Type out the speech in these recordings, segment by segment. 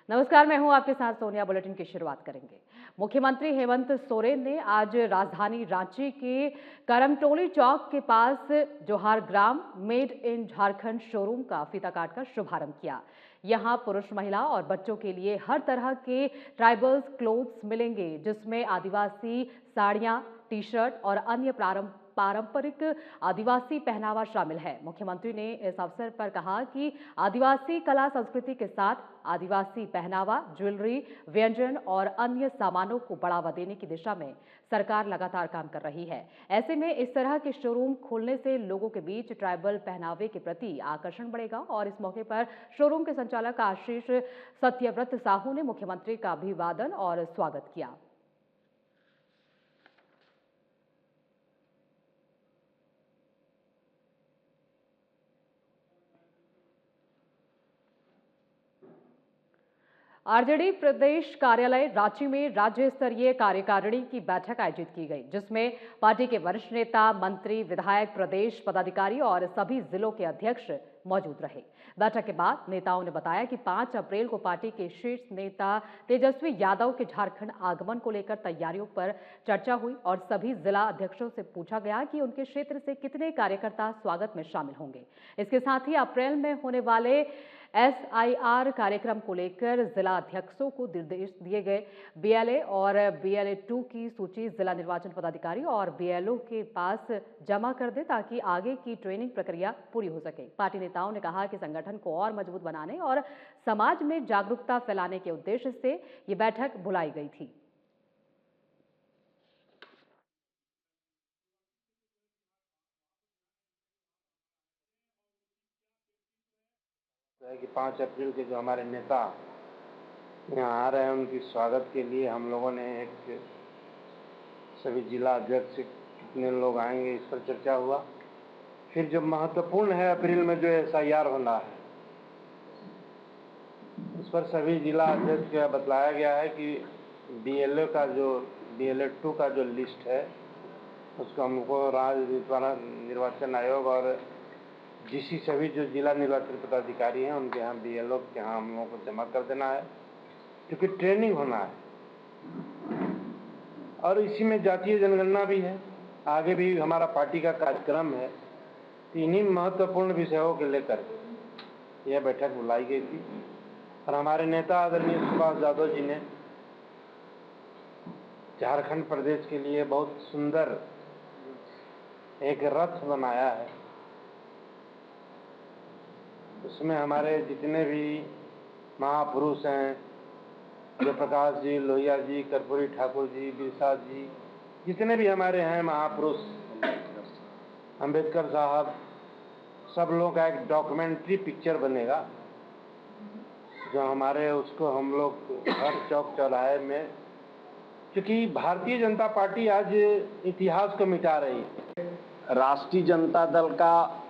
नमस्कार, मैं हूं आपके साथ सोनिया। बुलेटिन की शुरुआत करेंगे। मुख्यमंत्री हेमंत सोरेन ने आज राजधानी रांची के करमटोली चौक के पास जोहार ग्राम मेड इन झारखंड शोरूम का फीता काटकर शुभारंभ किया। यहां पुरुष, महिला और बच्चों के लिए हर तरह के ट्राइबल्स क्लोथ्स मिलेंगे, जिसमें आदिवासी साड़ियां, टी शर्ट और अन्य पारंपरिक आदिवासी पहनावा शामिल है। मुख्यमंत्री ने इस अवसर पर कहा कि आदिवासी कला संस्कृति के साथ आदिवासी पहनावा, ज्वेलरी, व्यंजन और अन्य सामानों को बढ़ावा देने की दिशा में सरकार लगातार काम कर रही है। ऐसे में इस तरह के शोरूम खोलने से लोगों के बीच ट्राइबल पहनावे के प्रति आकर्षण बढ़ेगा और इस मौके पर शोरूम के संचालक आशीष सत्यव्रत साहू ने मुख्यमंत्री का अभिवादन और स्वागत किया। आरजेडी प्रदेश कार्यालय रांची में राज्य स्तरीय कार्यकारिणी की बैठक आयोजित की गई, जिसमें पार्टी के वरिष्ठ नेता, मंत्री, विधायक, प्रदेश पदाधिकारी और सभी जिलों के अध्यक्ष मौजूद रहे। बैठक के बाद नेताओं ने बताया कि 5 अप्रैल को पार्टी के शीर्ष नेता तेजस्वी यादव के झारखंड आगमन को लेकर तैयारियों पर चर्चा हुई और सभी जिला अध्यक्षों से पूछा गया कि उनके क्षेत्र से कितने कार्यकर्ता स्वागत में शामिल होंगे। इसके साथ ही अप्रैल में होने वाले SIR कार्यक्रम को लेकर जिला अध्यक्षों को निर्देश दिए गए। BLA और BLA-2 की सूची जिला निर्वाचन पदाधिकारी और BLO के पास जमा कर दे, ताकि आगे की ट्रेनिंग प्रक्रिया पूरी हो सके। पार्टी नेताओं ने कहा कि संगठन को और मजबूत बनाने और समाज में जागरूकता फैलाने के उद्देश्य से ये बैठक बुलाई गई थी। कि 5 अप्रैल के जो हमारे नेता यहाँ आ रहे हैं, उनकी स्वागत के लिए हम लोगों ने एक सभी जिला अध्यक्ष कितने लोग आएंगे, इस पर चर्चा हुआ। फिर जो महत्वपूर्ण है, अप्रैल में जो SIR होना है, उस पर सभी जिला अध्यक्ष को बतलाया गया है कि BLA-2 का जो लिस्ट है, उसको हमको राज्य निर्वाचन आयोग और DC सभी जो जिला निर्वाचन पदाधिकारी हैं, उनके यहाँ BLO के यहाँ हम लोगों को जमा कर देना है, क्योंकि ट्रेनिंग होना है। और इसी में जातीय जनगणना भी है। आगे भी हमारा पार्टी का कार्यक्रम है। इन्हीं महत्वपूर्ण विषयों को लेकर यह बैठक बुलाई गई थी और हमारे नेता आदरणीय सुभाष यादव जी ने झारखंड प्रदेश के लिए बहुत सुंदर एक रथ बनाया है। उसमें हमारे जितने भी महापुरुष हैं, जयप्रकाश जी, लोहिया जी, कर्पूरी ठाकुर जी, बिरसा जी, जितने भी हमारे हैं महापुरुष, अंबेडकर साहब, सब लोगों का एक डॉक्यूमेंट्री पिक्चर बनेगा, जो हमारे उसको हम लोग हर चौक चौराहे में, क्योंकि भारतीय जनता पार्टी आज इतिहास को मिटा रही है। राष्ट्रीय जनता दल का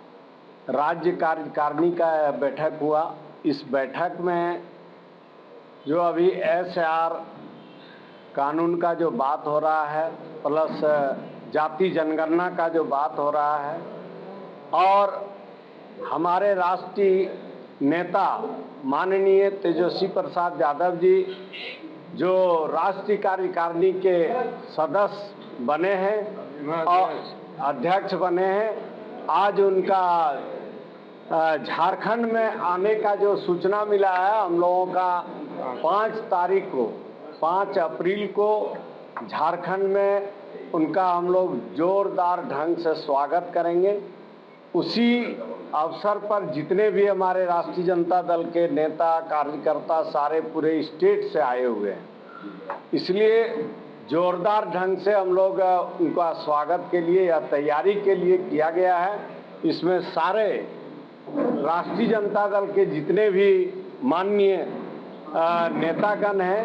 राज्य कार्यकारिणी का बैठक हुआ। इस बैठक में जो अभी SIR कानून का जो बात हो रहा है, प्लस जाति जनगणना का जो बात हो रहा है, और हमारे राष्ट्रीय नेता माननीय तेजस्वी प्रसाद यादव जी जो राष्ट्रीय कार्यकारिणी के सदस्य बने हैं और अध्यक्ष बने हैं, आज उनका झारखंड में आने का जो सूचना मिला है, हम लोगों का 5 अप्रैल को झारखंड में उनका हम लोग जोरदार ढंग से स्वागत करेंगे। उसी अवसर पर जितने भी हमारे राष्ट्रीय जनता दल के नेता, कार्यकर्ता सारे पूरे स्टेट से आए हुए हैं, इसलिए जोरदार ढंग से हम लोग उनका स्वागत के लिए या तैयारी के लिए किया गया है। इसमें सारे राष्ट्रीय जनता दल के जितने भी माननीय नेतागण हैं,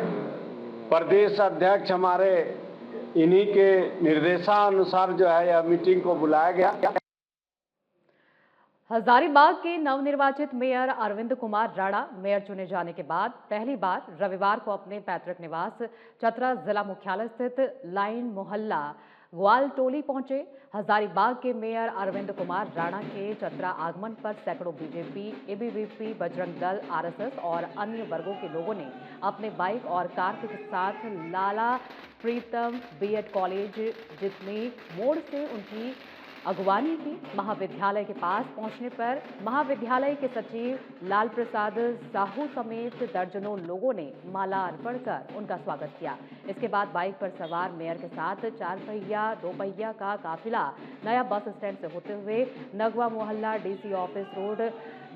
प्रदेश अध्यक्ष हमारे, इन्हीं के निर्देशानुसार जो है यह मीटिंग को बुलाया गया। हजारीबाग के नवनिर्वाचित मेयर अरविंद कुमार राणा मेयर चुने जाने के बाद पहली बार रविवार को अपने पैतृक निवास चतरा जिला मुख्यालय स्थित लाइन मोहल्ला ग्वालटोली पहुंचे। हजारीबाग के मेयर अरविंद कुमार राणा के चतरा आगमन पर सैकड़ों BJP, ABVP, Bajrang Dal, RSS और अन्य वर्गों के लोगों ने अपने बाइक और कार के साथ लाला प्रीतम बीएड कॉलेज जितनी मोड़ से उनकी अगवानी की। महाविद्यालय के पास पहुंचने पर महाविद्यालय के सचिव लाल प्रसाद साहू समेत दर्जनों लोगों ने माला अर्पण कर उनका स्वागत किया। इसके बाद बाइक पर सवार मेयर के साथ 4 पहिया 2 पहिया का काफिला नया बस स्टैंड से होते हुए नगवा मोहल्ला, डीसी ऑफिस रोड,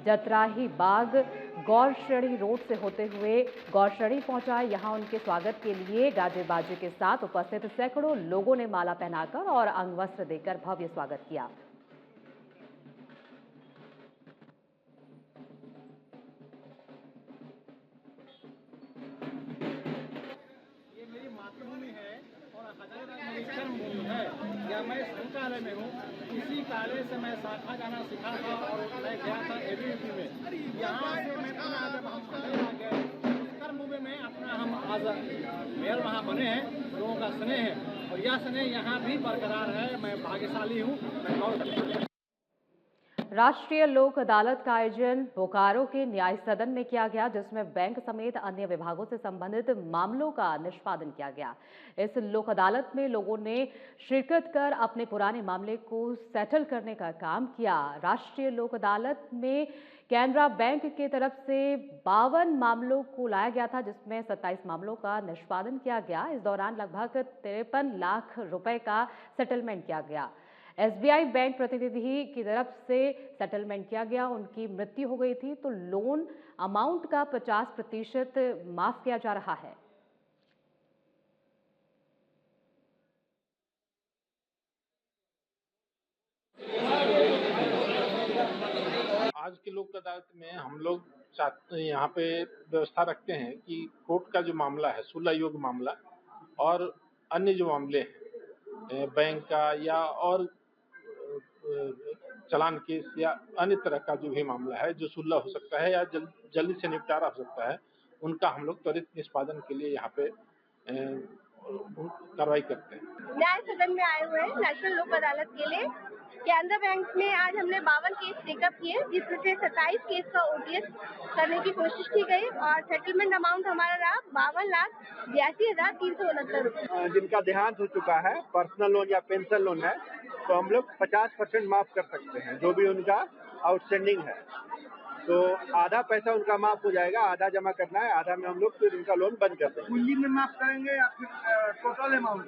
जतराही बाग, गौरश्रेणी रोड से होते हुए गौरश्रेणी पहुंचा। यहां उनके स्वागत के लिए गाजे बाजे के साथ उपस्थित सैकड़ों लोगों ने माला पहनाकर और अंगवस्त्र देकर भव्य स्वागत किया। ये मेरी मातृभूमि है और हजारीबाग मेरी कर्मभूमि है। या मैं संकालय में हूँ, इसी कार्य से मैं शाखा जाना सीखा था और मैं गया था एबीवीपी में। यहाँ से मैं पुनः जब हम आ गए उस कर्मभूमि में अपना हम आज मेयर वहाँ बने हैं। लोगों का स्नेह है और यह स्नेह यहाँ भी बरकरार है। मैं भाग्यशाली हूँ। मैं गौरव। राष्ट्रीय लोक अदालत का आयोजन बोकारो के न्याय सदन में किया गया, जिसमें बैंक समेत अन्य विभागों से संबंधित मामलों का निष्पादन किया गया। इस लोक अदालत में लोगों ने शिरकत कर अपने पुराने मामले को सेटल करने का काम किया। राष्ट्रीय लोक अदालत में कैनरा बैंक की तरफ से 52 मामलों को लाया गया था, जिसमें 27 मामलों का निष्पादन किया गया। इस दौरान लगभग 53 लाख रुपए का सेटलमेंट किया गया। एसबीआई बैंक प्रतिनिधि की तरफ से सेटलमेंट किया गया। उनकी मृत्यु हो गई थी तो लोन अमाउंट का 50% माफ किया जा रहा है। आज के लोक अदालत में हम लोग यहाँ पे व्यवस्था रखते हैं कि कोर्ट का जो मामला है, सुलह योग्य मामला और अन्य जो मामले हैं बैंक का या और चालान केस या अन्य तरह का जो भी मामला है जो सुलह हो सकता है या जल्दी से निपटारा हो सकता है, उनका हम लोग त्वरित निष्पादन के लिए यहाँ पे कार्रवाई करते हैं। न्याय सदन में आए हुए हैं नेशनल लोक अदालत के लिए। कैनरा बैंक में आज हमने 52 केस टेकअप किए, जिसमें से 27 केस का ओटीएस करने की कोशिश की गई और सेटलमेंट अमाउंट हमारा रहा 52,82,369 रुपए। जिनका देहांत हो चुका है, पर्सनल लोन या पेंशन लोन है, तो हम लोग 50% माफ कर सकते हैं जो भी उनका आउटस्टैंडिंग है। तो आधा पैसा उनका माफ हो जाएगा, आधा जमा करना है, आधा में हम लोग फिर उनका लोन बंद कर देंगे। पूंजी में माफ करेंगे या फिर टोटल अमाउंट?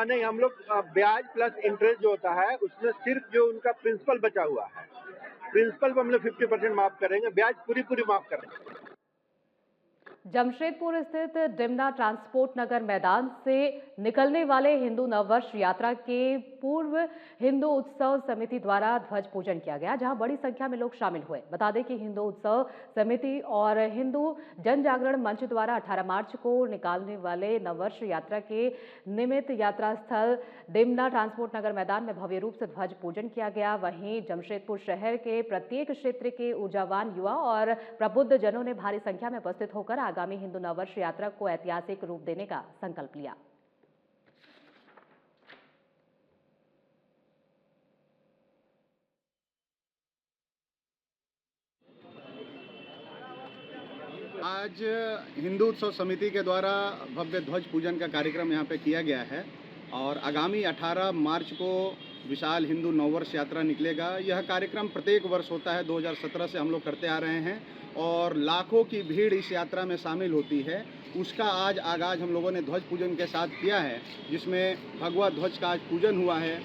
नहीं, हम लोग ब्याज प्लस इंटरेस्ट जो होता है उसमें सिर्फ जो उनका प्रिंसिपल बचा हुआ है, प्रिंसिपल को हम लोग 50% माफ करेंगे, ब्याज पूरी माफ करेंगे। जमशेदपुर स्थित डिमना ट्रांसपोर्ट नगर मैदान से निकलने वाले हिंदू नववर्ष यात्रा के पूर्व हिंदू उत्सव समिति द्वारा ध्वज पूजन किया गया, जहां बड़ी संख्या में लोग शामिल हुए। बता दें कि हिंदू उत्सव समिति और हिंदू जन जागरण मंच द्वारा 18 मार्च को निकालने वाले नववर्ष यात्रा के निमित्त यात्रा स्थल डिमना ट्रांसपोर्ट नगर मैदान में भव्य रूप से ध्वज पूजन किया गया। वहीं जमशेदपुर शहर के प्रत्येक क्षेत्र के ऊर्जावान युवा और प्रबुद्ध जनों ने भारी संख्या में उपस्थित होकर आगामी हिंदू नववर्ष यात्रा को ऐतिहासिक रूप देने का संकल्प लिया। आज हिंदू उत्सव समिति के द्वारा भव्य ध्वज पूजन का कार्यक्रम यहाँ पे किया गया है और आगामी 18 मार्च को विशाल हिंदू नववर्ष यात्रा निकलेगा। यह कार्यक्रम प्रत्येक वर्ष होता है, 2017 से हम लोग करते आ रहे हैं और लाखों की भीड़ इस यात्रा में शामिल होती है। उसका आज आगाज हम लोगों ने ध्वज पूजन के साथ किया है, जिसमें भगवा ध्वज का आज पूजन हुआ है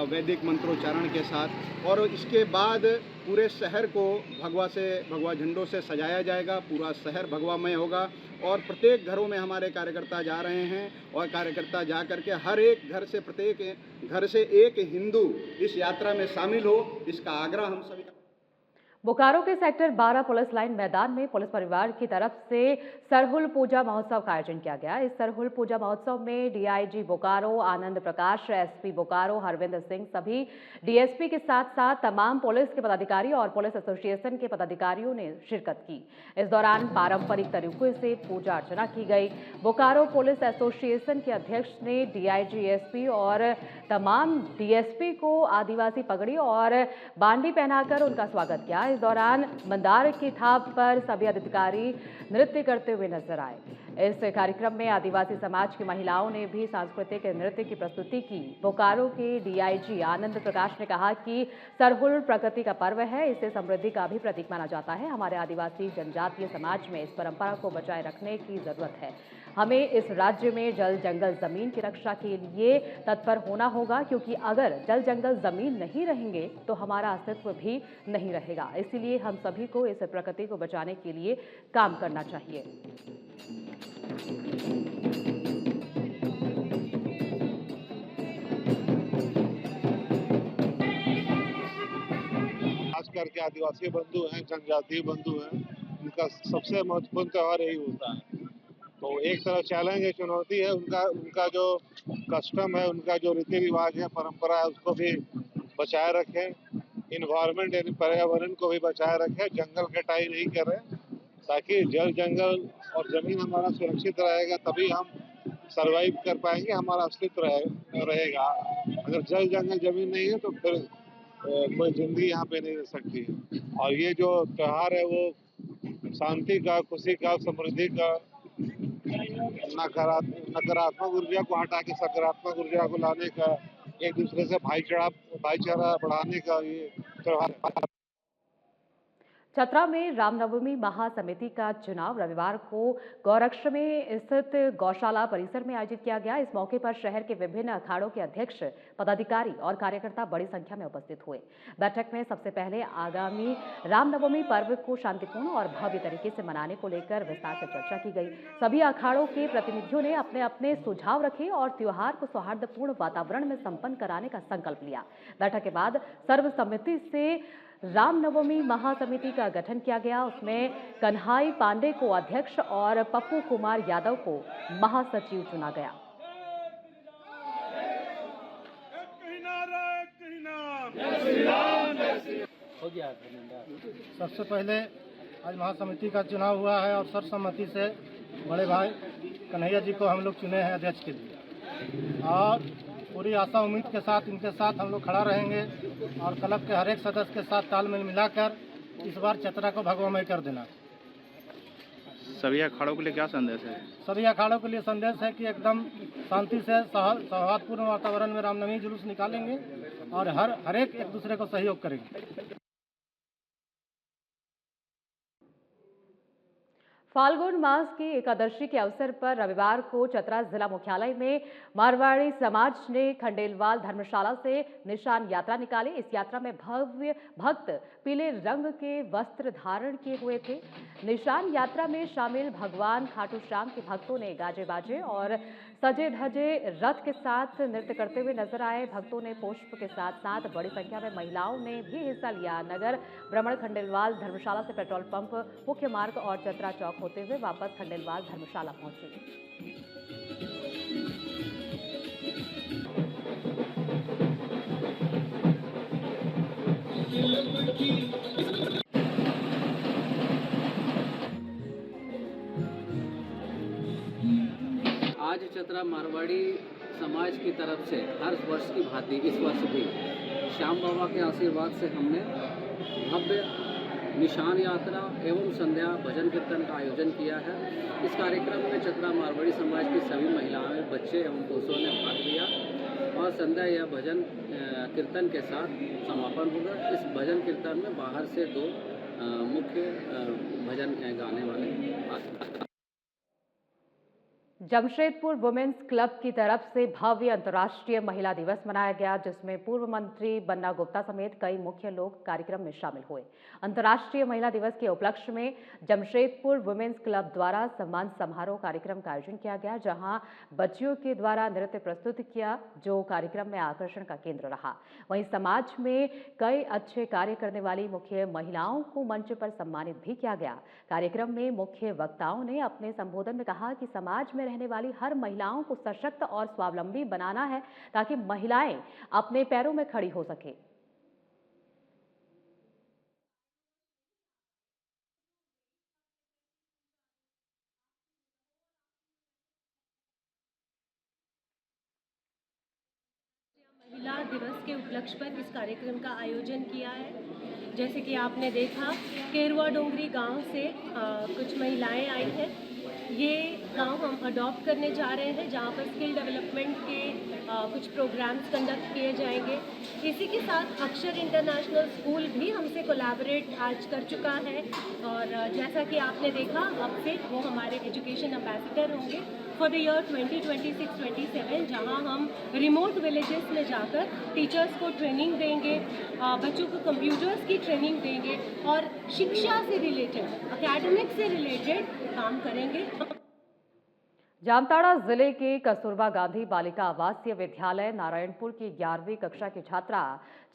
वैदिक मंत्रोच्चारण के साथ। और इसके बाद पूरे शहर को भगवा झंडों से सजाया जाएगा, पूरा शहर भगवामय होगा और प्रत्येक घरों में हमारे कार्यकर्ता जा रहे हैं और कार्यकर्ता जा करके हर एक घर से, प्रत्येक घर से एक हिंदू इस यात्रा में शामिल हो, इसका आग्रह हम सभी। बोकारो के सेक्टर 12 पुलिस लाइन मैदान में पुलिस परिवार की तरफ से सरहुल पूजा महोत्सव का आयोजन किया गया। इस सरहुल पूजा महोत्सव में डीआईजी बोकारो आनंद प्रकाश, एसपी बोकारो हरविंदर सिंह, सभी डीएसपी के साथ साथ तमाम पुलिस के पदाधिकारी और पुलिस एसोसिएशन के पदाधिकारियों ने शिरकत की। इस दौरान पारंपरिक तरीकों से पूजा अर्चना की गई। बोकारो पुलिस एसोसिएशन के अध्यक्ष ने डीआईजी, एसपी और तमाम डीएसपी को आदिवासी पगड़ी और बांडी पहनाकर उनका स्वागत किया। इस दौरान मंदार की थाप पर सभी अधिकारी नृत्य करते हुए नजर आए। इस कार्यक्रम में आदिवासी समाज की महिलाओं ने भी सांस्कृतिक नृत्य की प्रस्तुति की। बोकारो के डीआईजी आनंद प्रकाश ने कहा कि सरहुल प्रकृति का पर्व है, इसे समृद्धि का भी प्रतीक माना जाता है। हमारे आदिवासी जनजातीय समाज में इस परंपरा को बचाए रखने की जरूरत है। हमें इस राज्य में जल जंगल जमीन की रक्षा के लिए तत्पर होना होगा, क्योंकि अगर जल जंगल जमीन नहीं रहेंगे तो हमारा अस्तित्व भी नहीं रहेगा। इसीलिए हम सभी को इस प्रकृति को बचाने के लिए काम करना चाहिए। खास करके आदिवासी बंधु हैं, जनजातीय बंधु हैं, उनका सबसे महत्वपूर्ण त्योहार यही होता है। तो एक तरह चैलेंज है, चुनौती है, उनका जो कस्टम है, उनका जो रीति रिवाज है, परंपरा है, उसको भी बचाए रखें। इन्वायरमेंट यानी पर्यावरण को भी बचाए रखें, जंगल कटाई नहीं करें, ताकि जल जंगल और जमीन हमारा सुरक्षित रहेगा, तभी हम सरवाइव कर पाएंगे, हमारा अस्तित्व रहेगा। अगर जल जंगल जमीन नहीं है तो फिर कोई जिंदगी यहाँ पे नहीं रह सकती है। और ये जो त्योहार है वो शांति का, खुशी का, समृद्धि का, नकारात्मक ऊर्जा को हटा के सकारात्मक ऊर्जा को लाने का, एक दूसरे से भाईचारा बढ़ाने का ये त्योहार। चतरा में रामनवमी महासमिति का चुनाव रविवार को गौरक्ष में स्थित गौशाला परिसर में आयोजित किया गया। इस मौके पर शहर के विभिन्न अखाड़ों के अध्यक्ष, पदाधिकारी और कार्यकर्ता बड़ी संख्या में उपस्थित हुए। बैठक में सबसे पहले आगामी रामनवमी पर्व को शांतिपूर्ण और भव्य तरीके से मनाने को लेकर विस्तार से चर्चा की गई। सभी अखाड़ों के प्रतिनिधियों ने अपने अपने सुझाव रखे और त्योहार को सौहार्दपूर्ण वातावरण में संपन्न कराने का संकल्प लिया। बैठक के बाद सर्वसम्मति से रामनवमी महासमिति का गठन किया गया। उसमें कन्हाई पांडे को अध्यक्ष और पप्पू कुमार यादव को महासचिव चुना गया। सबसे पहले आज महासमिति का चुनाव हुआ है और सर्वसम्मति से बड़े भाई कन्हैया जी को हम लोग चुने हैं अध्यक्ष के लिए, और पूरी आशा उम्मीद के साथ इनके साथ हम लोग खड़ा रहेंगे और क्लब के हर एक सदस्य के साथ तालमेल मिलाकर इस बार चतरा को भगवामय कर देना। सभी अखाड़ों के लिए क्या संदेश है? सभी अखाड़ों के लिए संदेश है कि एकदम शांति से सौहार्दपूर्ण वातावरण में रामनवमी जुलूस निकालेंगे और हर एक दूसरे को सहयोग करेंगे। फाल्गुन मास की एकादशी के अवसर पर रविवार को चतरा जिला मुख्यालय में मारवाड़ी समाज ने खंडेलवाल धर्मशाला से निशान यात्रा निकाली। इस यात्रा में भव्य भक्त पीले रंग के वस्त्र धारण किए हुए थे। निशान यात्रा में शामिल भगवान खाटू श्याम के भक्तों ने गाजे बाजे और सजे धजे रथ के साथ नृत्य करते हुए नजर आए। भक्तों ने पुष्प के साथ साथ बड़ी संख्या में महिलाओं ने भी हिस्सा लिया। नगर भ्रमण खंडेलवाल धर्मशाला से पेट्रोल पंप, मुख्य मार्ग और चतरा चौक होते हुए वापस खंडेलवाल धर्मशाला पहुंचे। आज चतरा मारवाड़ी समाज की तरफ से हर वर्ष की भांति इस वर्ष भी श्याम बाबा के आशीर्वाद से हमने भव्य निशान यात्रा एवं संध्या भजन कीर्तन का आयोजन किया है। इस कार्यक्रम में चतरा मारवाड़ी समाज की सभी महिलाएं, बच्चे एवं पुरुषों ने भाग लिया और संध्या या भजन कीर्तन के साथ समापन होगा। इस भजन कीर्तन में बाहर से 2 मुख्य भजन गाने वाले आते हैं। जमशेदपुर वुमेन्स क्लब की तरफ से भव्य अंतर्राष्ट्रीय महिला दिवस मनाया गया, जिसमें पूर्व मंत्री बन्ना गुप्ता समेत कई मुख्य लोग कार्यक्रम में शामिल हुए। अंतर्राष्ट्रीय महिला दिवस के उपलक्ष्य में जमशेदपुर वुमेन्स क्लब द्वारा सम्मान समारोह कार्यक्रम का आयोजन किया गया, जहां बच्चियों के द्वारा नृत्य प्रस्तुत किया, जो कार्यक्रम में आकर्षण का केंद्र रहा। वहीं समाज में कई अच्छे कार्य करने वाली मुख्य महिलाओं को मंच पर सम्मानित भी किया गया। कार्यक्रम में मुख्य वक्ताओं ने अपने संबोधन में कहा कि समाज में रहने वाली हर महिलाओं को सशक्त और स्वावलंबी बनाना है, ताकि महिलाएं अपने पैरों में खड़ी हो सके। महिला दिवस के उपलक्ष्य पर इस कार्यक्रम का आयोजन किया है। जैसे कि आपने देखा, केरुआ डोंगरी गांव से कुछ महिलाएं आई हैं। ये गांव हम अडॉप्ट करने जा रहे हैं, जहां पर स्किल डेवलपमेंट के कुछ प्रोग्राम्स कंडक्ट किए जाएंगे। इसी के साथ अक्षर इंटरनेशनल स्कूल भी हमसे कोलैबोरेट आज कर चुका है, और जैसा कि आपने देखा, अब से वो हमारे एजुकेशन एम्बेसडर होंगे फॉर द ईयर 2026-27, जहां हम रिमोट विलेजेस में जाकर टीचर्स को ट्रेनिंग देंगे, बच्चों को कंप्यूटर्स की ट्रेनिंग देंगे और शिक्षा से रिलेटेड, एकेडमिक से रिलेटेड काम करेंगे। जामताड़ा जिले के कस्तूरबा गांधी बालिका आवासीय विद्यालय नारायणपुर की 11वीं कक्षा की छात्रा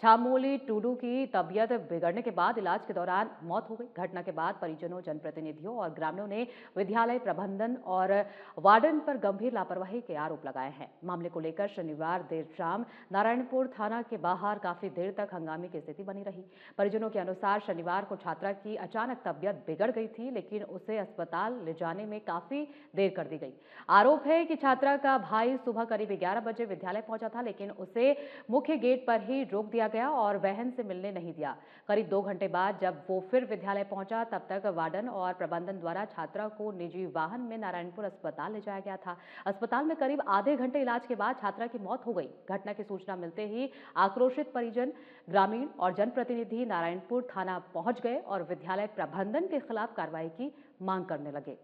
छामोली टूडू की तबीयत बिगड़ने के बाद इलाज के दौरान मौत हो गई। घटना के बाद परिजनों, जनप्रतिनिधियों और ग्रामीणों ने विद्यालय प्रबंधन और वार्डन पर गंभीर लापरवाही के आरोप लगाए हैं। मामले को लेकर शनिवार देर शाम नारायणपुर थाना के बाहर काफी देर तक हंगामे की स्थिति बनी रही। परिजनों के अनुसार शनिवार को छात्रा की अचानक तबीयत बिगड़ गई थी, लेकिन उसे अस्पताल ले जाने में काफी देर कर दी गई। आरोप है कि छात्रा का भाई सुबह करीब 11 बजे विद्यालय पहुंचा था, लेकिन उसे मुख्य गेट पर ही रोक दिया गया और बहन से मिलने नहीं दिया। करीब 2 घंटे बाद जब वो फिर विद्यालय पहुंचा, तब तक वार्डन और प्रबंधन द्वारा छात्रा को निजी वाहन में नारायणपुर अस्पताल ले जाया गया था। अस्पताल में करीब आधे घंटे इलाज के बाद छात्रा की मौत हो गई। घटना की सूचना मिलते ही आक्रोशित परिजन, ग्रामीण और जनप्रतिनिधि नारायणपुर थाना पहुंच गए और विद्यालय प्रबंधन के खिलाफ कार्रवाई की मांग करने लगे।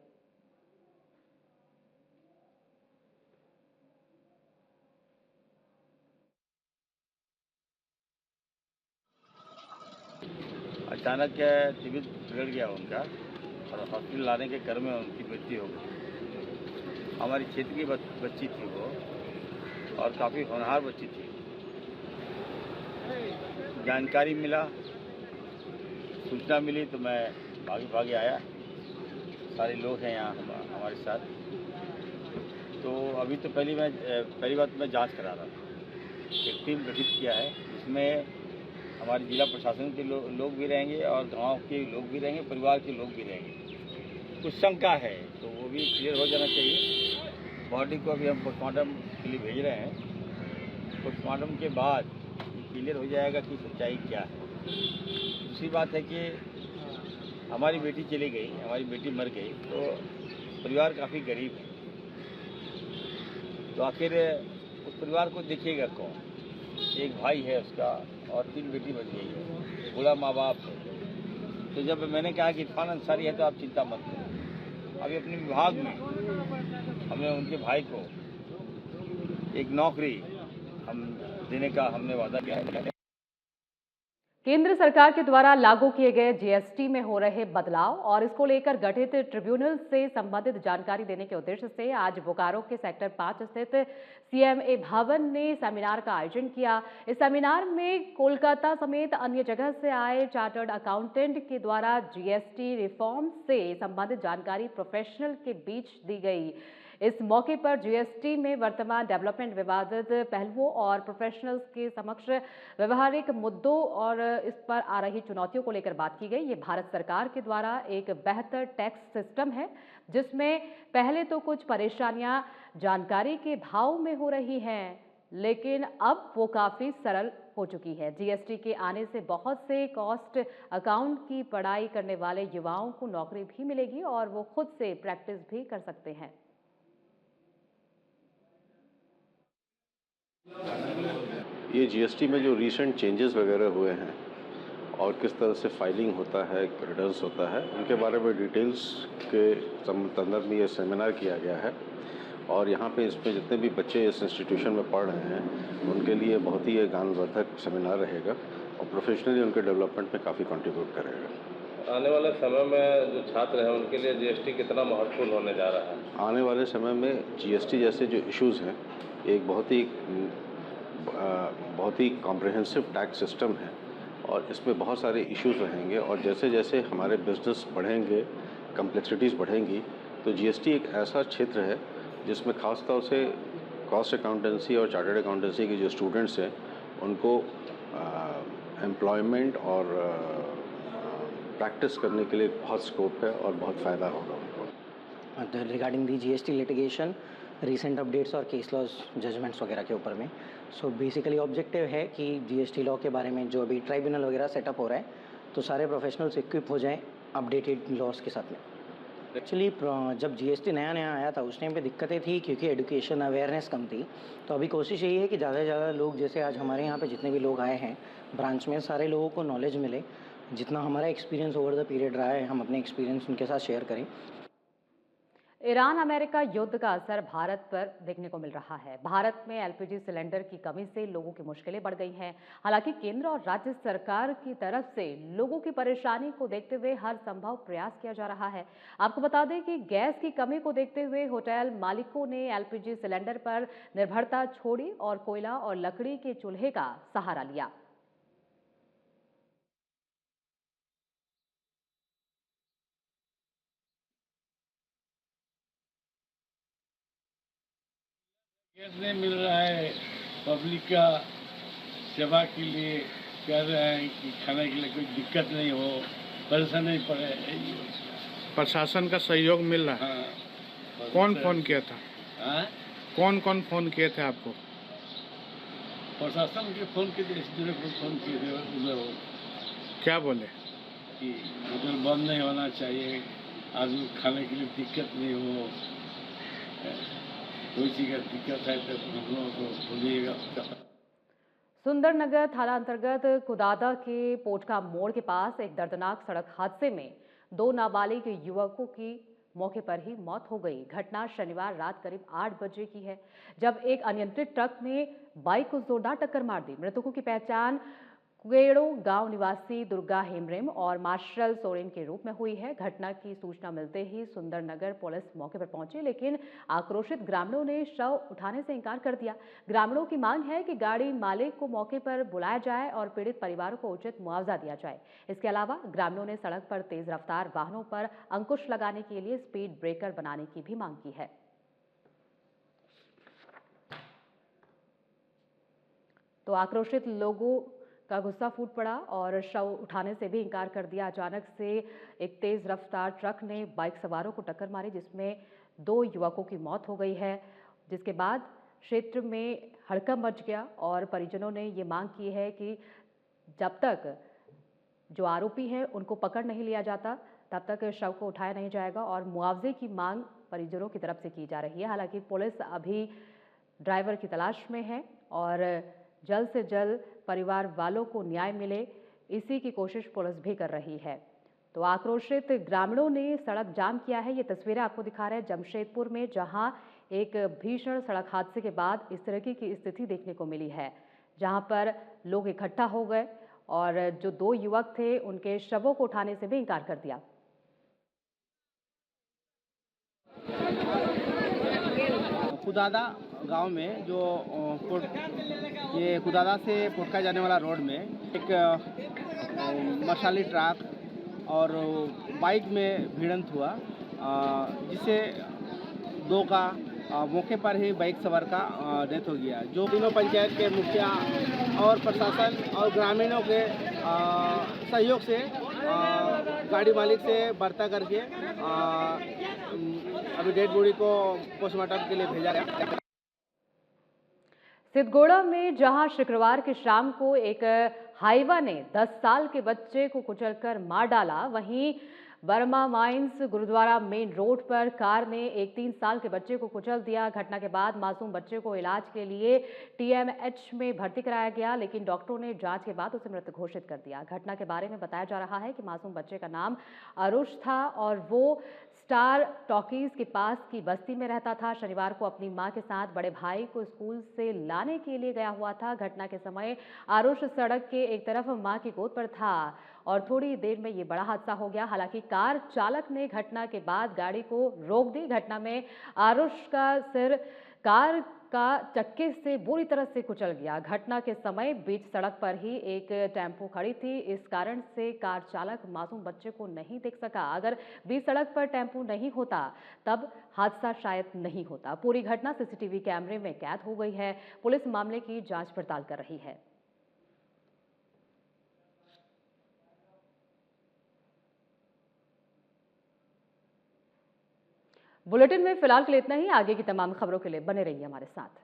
अचानक तबीयत बिगड़ गया उनका और हॉस्पिटल लाने के क्रम में उनकी मृत्यु हो गई। हमारी क्षेत्र की बच्ची थी वो, और काफ़ी होनहार बच्ची थी। जानकारी मिला, सूचना मिली तो मैं भागे आया। सारे लोग हैं यहाँ हमारे साथ। तो अभी तो पहली बात मैं जांच करा रहा था। एक टीम गठित किया है, इसमें हमारे जिला प्रशासन के लोग भी रहेंगे और गांव के लोग भी रहेंगे, परिवार के लोग भी रहेंगे। कुछ शंका है तो वो भी क्लियर हो जाना चाहिए। बॉडी को अभी हम पोस्टमार्टम के लिए भेज रहे हैं। पोस्टमार्टम के बाद क्लियर हो जाएगा कि सच्चाई क्या है। दूसरी बात है कि हमारी बेटी चली गई, हमारी बेटी मर गई, तो परिवार काफ़ी गरीब है। तो आखिर उस परिवार को देखिएगा कौन? एक भाई है उसका और 3 बेटी बच गई है, बूढ़ा माँ बाप है। तो जब मैंने कहा कि इरफान अंसारी है तो आप चिंता मत करो, अभी अपने विभाग में हमने उनके भाई को एक नौकरी हम देने का हमने वादा किया है। केंद्र सरकार के द्वारा लागू किए गए जीएसटी में हो रहे बदलाव और इसको लेकर गठित ट्रिब्यूनल से संबंधित जानकारी देने के उद्देश्य से आज बोकारो के सेक्टर 5 स्थित सीएमए भवन ने सेमिनार का आयोजन किया। इस सेमिनार में कोलकाता समेत अन्य जगह से आए चार्टर्ड अकाउंटेंट के द्वारा जीएसटी रिफॉर्म से संबंधित जानकारी प्रोफेशनल के बीच दी गई। इस मौके पर जीएसटी में वर्तमान डेवलपमेंट, विवादित पहलुओं और प्रोफेशनल्स के समक्ष व्यवहारिक मुद्दों और इस पर आ रही चुनौतियों को लेकर बात की गई। ये भारत सरकार के द्वारा एक बेहतर टैक्स सिस्टम है, जिसमें पहले तो कुछ परेशानियां जानकारी के भाव में हो रही हैं, लेकिन अब वो काफ़ी सरल हो चुकी है। जीएसटी के आने से बहुत से कॉस्ट अकाउंट की पढ़ाई करने वाले युवाओं को नौकरी भी मिलेगी और वो खुद से प्रैक्टिस भी कर सकते हैं। ये जीएसटी में जो रिसेंट चेंजेस वगैरह हुए हैं और किस तरह से फाइलिंग होता है, रिटर्न्स होता है, उनके बारे में डिटेल्स के संदर्भ में ये सेमिनार किया गया है। और यहाँ पे इसमें जितने भी बच्चे इस इंस्टीट्यूशन में पढ़ रहे हैं उनके लिए बहुत ही ज्ञानवर्धक सेमिनार रहेगा और प्रोफेशनली उनके डेवलपमेंट में काफ़ी कंट्रीब्यूट करेगा। आने वाले समय में जो छात्र हैं उनके लिए जीएसटी कितना महत्वपूर्ण होने जा रहा है? आने वाले समय में जीएसटी जैसे जो इश्यूज़ हैं एक बहुत ही कॉम्प्रिहेंसिव टैक्स सिस्टम है और इसमें बहुत सारे इश्यूज रहेंगे और जैसे जैसे हमारे बिजनेस बढ़ेंगे, कम्प्लेक्सिटीज़ बढ़ेंगी, तो जीएसटी एक ऐसा क्षेत्र है जिसमें ख़ास तौर से कॉस्ट अकाउंटेंसी और चार्टर्ड अकाउंटेंसी के जो स्टूडेंट्स हैं उनको एम्प्लॉयमेंट और प्रैक्टिस करने के लिए बहुत स्कोप है और बहुत फ़ायदा होगा उनको। Regarding the GST litigation, recent updates और केस लॉज जजमेंट्स वगैरह के ऊपर में, सो बेसिकली ऑब्जेक्टिव है कि जीएसटी लॉ के बारे में जो अभी ट्राइब्यूनल वगैरह सेटअप हो रहा है तो सारे प्रोफेशनल्स इक्विप हो जाएं अपडेटेड लॉज के साथ में। एक्चुअली जब जीएसटी नया आया था उस टाइम पे दिक्कतें थी क्योंकि एजुकेशन अवेयरनेस कम थी, तो अभी कोशिश यही है कि ज़्यादा से ज़्यादा लोग, जैसे आज हमारे यहाँ पे जितने भी लोग आए हैं ब्रांच में, सारे लोगों को नॉलेज मिले, जितना हमारा एक्सपीरियंस ओवर द पीरियड रहा है हम अपने एक्सपीरियंस उनके साथ शेयर करें। ईरान अमेरिका युद्ध का असर भारत पर देखने को मिल रहा है। भारत में एलपीजी सिलेंडर की कमी से लोगों की मुश्किलें बढ़ गई हैं। हालांकि केंद्र और राज्य सरकार की तरफ से लोगों की परेशानी को देखते हुए हर संभव प्रयास किया जा रहा है। आपको बता दें कि गैस की कमी को देखते हुए होटल मालिकों ने एलपीजी सिलेंडर पर निर्भरता छोड़ी और कोयला और लकड़ी के चूल्हे का सहारा लिया। गैस नहीं मिल रहा है, पब्लिक का सेवा के लिए कह रहे हैं कि खाने के लिए कोई दिक्कत नहीं हो, परेशान नहीं पड़े। प्रशासन का सहयोग मिल रहा है? हाँ। कौन फोन किया था? हाँ? कौन फोन किए थे आपको? प्रशासन के फोन किए थे, एसडीओ को फोन किए थे उधर। क्या बोले? कि होटल बंद नहीं होना चाहिए, आदमी खाने के लिए दिक्कत नहीं हो, कोई चीज़ का दिक्कत है तो हम लोगों को बोलिएगा। सुंदरनगर थाना अंतर्गत कुदादा के पोटका मोड़ के पास एक दर्दनाक सड़क हादसे में 2 नाबालिग युवकों की मौके पर ही मौत हो गई। घटना शनिवार रात करीब 8 बजे की है, जब एक अनियंत्रित ट्रक ने बाइक को जोरदार टक्कर मार दी। मृतकों की पहचान कुएड़ो गांव निवासी दुर्गा हेमरेम और मार्शल सोरेन के रूप में हुई है। घटना की सूचना मिलते ही सुंदरनगर पुलिस मौके पर पहुंची, लेकिन आक्रोशित ग्रामीणों ने शव उठाने से इनकार कर दिया। ग्रामीणों की मांग है कि गाड़ी मालिक को मौके पर बुलाया जाए और पीड़ित परिवारों को उचित मुआवजा दिया जाए। इसके अलावा ग्रामीणों ने सड़क पर तेज रफ्तार वाहनों पर अंकुश लगाने के लिए स्पीड ब्रेकर बनाने की भी मांग की है। तो आक्रोशित लोगों का गुस्सा फूट पड़ा और शव उठाने से भी इनकार कर दिया। अचानक से एक तेज रफ्तार ट्रक ने बाइक सवारों को टक्कर मारी, जिसमें 2 युवकों की मौत हो गई है, जिसके बाद क्षेत्र में हड़कंप मच गया और परिजनों ने ये मांग की है कि जब तक जो आरोपी हैं उनको पकड़ नहीं लिया जाता तब तक शव को उठाया नहीं जाएगा और मुआवजे की मांग परिजनों की तरफ से की जा रही है। हालांकि पुलिस अभी ड्राइवर की तलाश में है और जल्द से जल्द परिवार वालों को न्याय मिले, इसी की कोशिश पुलिस भी कर रही है। तो आक्रोशित ग्रामीणों ने सड़क जाम किया है। ये तस्वीरें आपको दिखा रहे हैं जमशेदपुर में, जहां एक भीषण सड़क हादसे के बाद इस तरह की स्थिति देखने को मिली है, जहां पर लोग इकट्ठा हो गए और जो 2 युवक थे उनके शवों को उठाने से भी इनकार कर दिया। कुदादा गांव में जो ये कुदादा से पोटका जाने वाला रोड में एक मशाली ट्रक और बाइक में भिड़ंत हुआ, जिससे 2 का मौके पर ही बाइक सवार का डेथ हो गया। जो तीनों पंचायत के मुखिया और प्रशासन और ग्रामीणों के सहयोग से गाड़ी मालिक से वार्ता करके अभी डेड बॉडी को पोस्टमार्टम के लिए भेजा गया। सिद्धगोड़ा में जहां शुक्रवार की शाम को एक हाइवा ने 10 साल के बच्चे को कुचलकर मार डाला, वहीं बर्मा माइंस गुरुद्वारा मेन रोड पर कार ने एक 3 साल के बच्चे को कुचल दिया। घटना के बाद मासूम बच्चे को इलाज के लिए टीएमएच में भर्ती कराया गया, लेकिन डॉक्टरों ने जांच के बाद उसे मृत घोषित कर दिया। घटना के बारे में बताया जा रहा है कि मासूम बच्चे का नाम अरुष था और वो स्टार टॉकीज के पास की बस्ती में रहता था। शनिवार को अपनी मां के साथ बड़े भाई को स्कूल से लाने के लिए गया हुआ था। घटना के समय आरुष सड़क के एक तरफ मां की गोद पर था और थोड़ी देर में ये बड़ा हादसा हो गया। हालांकि कार चालक ने घटना के बाद गाड़ी को रोक दी। घटना में आरुष का सिर कार का चक्के से बुरी तरह से कुचल गया। घटना के समय बीच सड़क पर ही एक टेम्पो खड़ी थी। इस कारण से कार चालक मासूम बच्चे को नहीं देख सका। अगर बीच सड़क पर टेम्पो नहीं होता तब हादसा शायद नहीं होता। पूरी घटना सीसीटीवी कैमरे में कैद हो गई है। पुलिस मामले की जांच पड़ताल कर रही है। बुलेटिन में फिलहाल के लिए इतना ही। आगे की तमाम खबरों के लिए बने रहिए हमारे साथ।